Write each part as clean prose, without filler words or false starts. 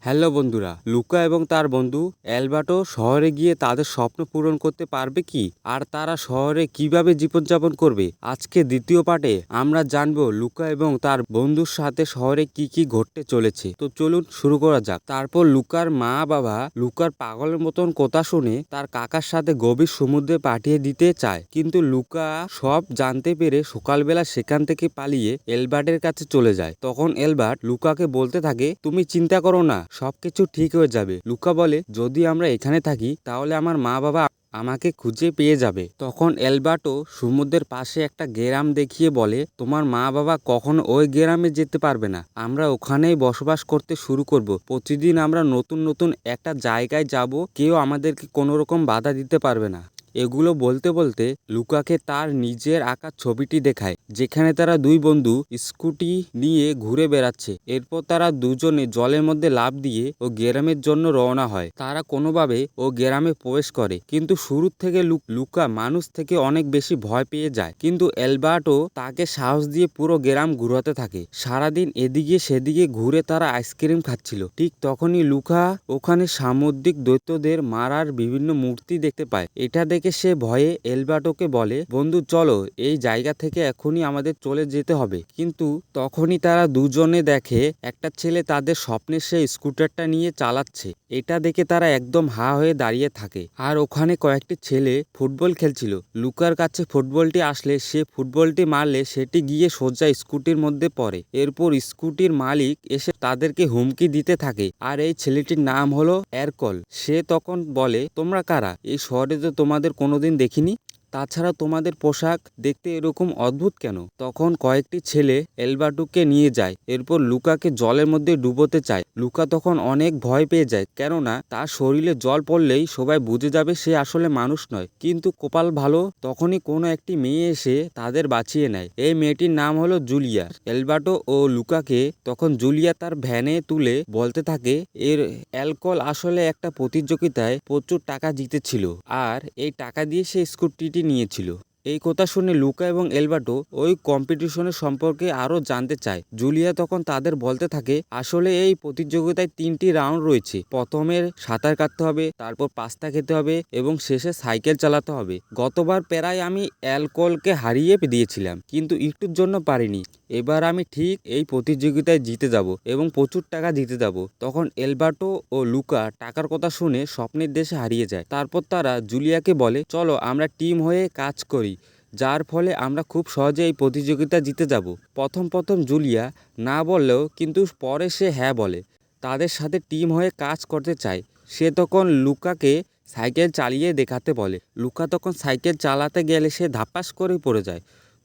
Hello বন্ধুরা, Luka এবং তার বন্ধু অ্যালবার্টো শহরে গিয়ে তাদের স্বপ্ন পূরণ করতে পারবে কি, আর তারা শহরে কিভাবে জীবনযাপন করবে। আজকে দ্বিতীয় পার্টে আমরা জানবো লুকা এবং তার বন্ধুর সাথে শহরে কি কি ঘটতে চলেছে। তো চলুন শুরু করা যাক। তারপর লুকার মা বাবা লুকার পাগলের মতন কথা শুনে তার কাকার সাথে গভীর সমুদ্রে পাঠিয়ে দিতে চায়, কিন্তু লুকা সব জানতে পেরে সকালবেলা সেখান থেকে পালিয়ে এলবার্টের কাছে চলে যায়। তখন এলবার্ট লুকাকে বলতে থাকে, তুমি চিন্তা করো না, সবকিছু ঠিক হয়ে যাবে। লুকা বলে, যদি আমরা এখানে থাকি তাহলে আমার মা বাবা আমাকে খুঁজে পেয়ে যাবে। তখন এলবার্টো সমুদ্রের পাশে একটা গ্রাম দেখিয়ে বলে, তোমার মা বাবা কখনো ওই গ্রামে যেতে পারবে না, আমরা ওখানেই বসবাস করতে শুরু করব। প্রতিদিন আমরা নতুন নতুন একটা জায়গায় যাব, কেউ আমাদেরকে কোনো রকম বাধা দিতে পারবে না। এগুলো বলতে বলতে লুকাকে তার নিজের আঁকা ছবিটি দেখায়, যেখানে তারা দুই বন্ধু স্কুটি নিয়ে ঘুরে বেড়াচ্ছে। এরপর তারা দুজনে জলের মধ্যে লাফ দিয়ে ও গ্রামের জন্য রওনা হয়। তারা কোনোভাবে ও গ্রামে প্রবেশ করে, কিন্তু শুরুর থেকে লুকা মানুষ থেকে অনেক বেশি ভয় পেয়ে যায়। কিন্তু অ্যালবার্টো তাকে সাহস দিয়ে পুরো গ্রাম ঘুরাতে থাকে। সারাদিন এদিকে সেদিকে ঘুরে তারা আইসক্রিম খাচ্ছিল। ঠিক তখনই লুকা ওখানে সামুদ্রিক দৈত্যদের মারার বিভিন্ন মূর্তি দেখতে পায়। এটা দেখে সে ভয়ে এলবার্টোকে বলে, বন্ধু চলো, এই জায়গা থেকে এখনই আমাদের চলে যেতে হবে। কিন্তু তখনই তারা দুজনে দেখে একটা ছেলে তাদের স্বপ্নের সেই স্কুটারটা নিয়ে চালাচ্ছে। এটা দেখে তারা একদম হা হয়ে দাঁড়িয়ে থাকে। আর ওখানে কয়েকটি ছেলে ফুটবল খেলছিল। লুকার কাছে ফুটবলটি আসলে সে ফুটবলটি মারলে সেটি গিয়ে সোজা স্কুটির মধ্যে পড়ে। এরপর স্কুটির মালিক এসে তাদেরকে হুমকি দিতে থাকে, আর এই ছেলেটির নাম হলো এরকল। সে তখন বলে, তোমরা কারা? এই শহরে তো তোমাদের কোনোদিন দেখিনি, তাছাড়া তোমাদের পোশাক দেখতে এরকম অদ্ভুত কেন? তখন কয়েকটি ছেলে এলবার্টোকে নিয়ে যায়। এরপর লুকাকে জলের মধ্যে ডুবোতে চায়। লুকা তখন অনেক ভয় পেয়ে যায়, কেননা তার শরীরে জল পড়লেই সবাই বুঝে যাবে সে আসলে মানুষ নয়। কিন্তু কপাল ভালো, তখনই কোনো একটি মেয়ে এসে তাদের বাঁচিয়ে নেয়। এই মেয়েটির নাম হলো জুলিয়া। এলবার্টো ও লুকাকে তখন জুলিয়া তার ভ্যানে তুলে বলতে থাকে, এর অ্যালকোহল আসলে একটা প্রতিযোগিতায় প্রচুর টাকা জিতেছিল, আর এই টাকা দিয়ে সে স্কুটিটি নিয়েছিল। এই কথা শুনে লুকা এবং এলবার্টো ওই কম্পিটিশনের সম্পর্কে আরও জানতে চায়। জুলিয়া তখন তাদের বলতে থাকে, আসলে এই প্রতিযোগিতায় 3টি রাউন্ড রয়েছে। প্রথমে সাঁতার কাটতে হবে, তারপর পাস্তা খেতে হবে এবং শেষে সাইকেল চালাতে হবে। গতবার প্রায় আমি অ্যালকোহলকে হারিয়ে দিয়েছিলাম, কিন্তু একটুর জন্য পারিনি। এবার আমি ঠিক এই প্রতিযোগিতায় জিতে যাব এবং প্রচুর টাকা জিতে যাব। তখন এলবার্টো ও লুকা টাকার কথা শুনে স্বপ্নের দেশে হারিয়ে যায়। তারপর তারা জুলিয়াকে বলে, চলো আমরা টিম হয়ে কাজ করি, যার ফলে আমরা খুব সহজে এই প্রতিযোগিতা জিতে যাব। প্রথম প্রথম জুলিয়া না বললেও কিন্তু পরে সে হ্যাঁ বলে, তাদের সাথে টিম হয়ে কাজ করতে চায়। সে তখন লুকাকে সাইকেল চালিয়ে দেখাতে বলে। লুকা তখন সাইকেল চালাতে গেলে সে ধাপাস করে পড়ে যায়,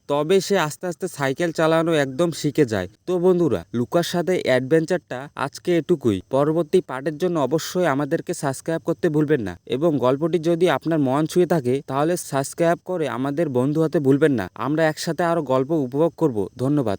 তবে সে আস্তে আস্তে সাইকেল চালানো একদম শিখে যায়। তো বন্ধুরা, লুকার সাথে অ্যাডভেঞ্চারটা আজকে এটুকুই। পরবর্তী পার্টের জন্য অবশ্যই আমাদেরকে সাবস্ক্রাইব করতে ভুলবেন না, এবং গল্পটি যদি আপনার মন ছুঁয়ে থাকে তাহলে সাবস্ক্রাইব করে আমাদের বন্ধু হতে ভুলবেন না। আমরা একসাথে আরও গল্প উপভোগ করব। ধন্যবাদ।